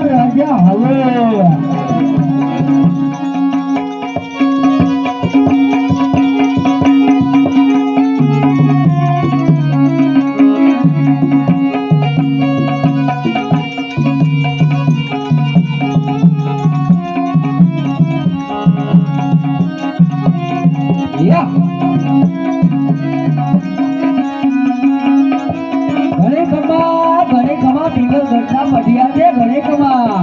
રાજા hello ઘણે ખમા પિંગલ ઘટના મઢિયા છે ઘણે ખમા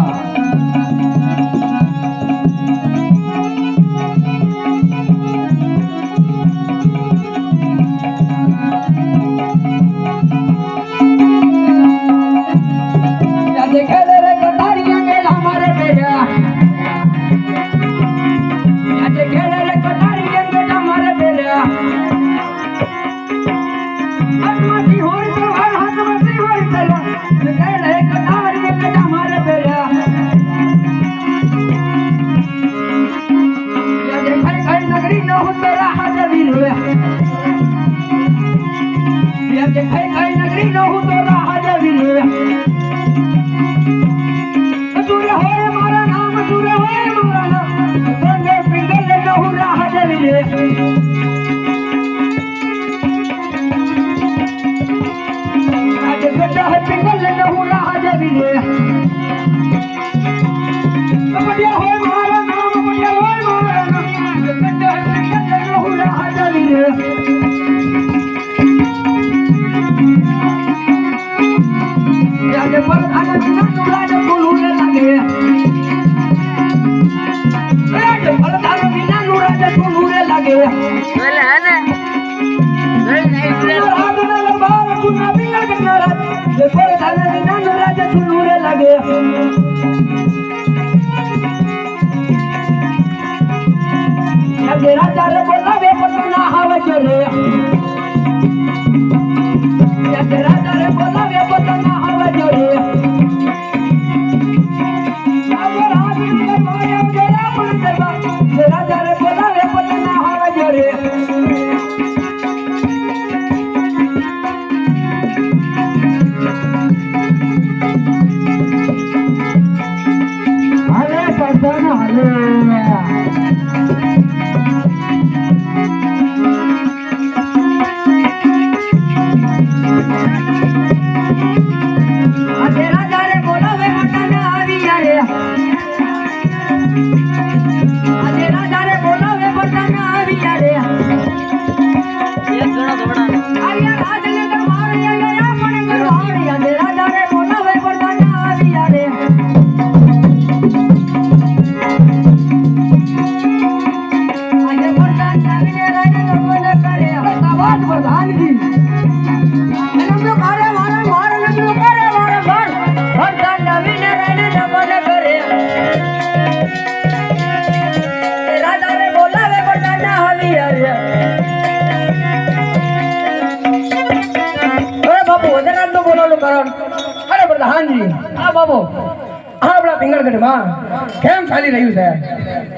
કેમ ચાલી રહ્યું છે?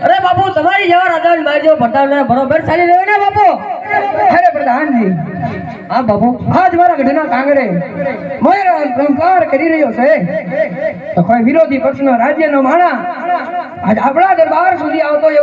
અરે બાપુ તમારી જેવા રાજા મારી ભટાને બરોબર ચાલી રહ્યું ને બાપુ? અરે પ્રધાનજી હા બાપુ આજ મારા ગઢના કાંગરે મારા અહંકાર કરી રહ્યો છે તો કોઈ વિરોધી પક્ષનો રાજ્યનો માણા આજ આપણા દરબાર સુધી આવતો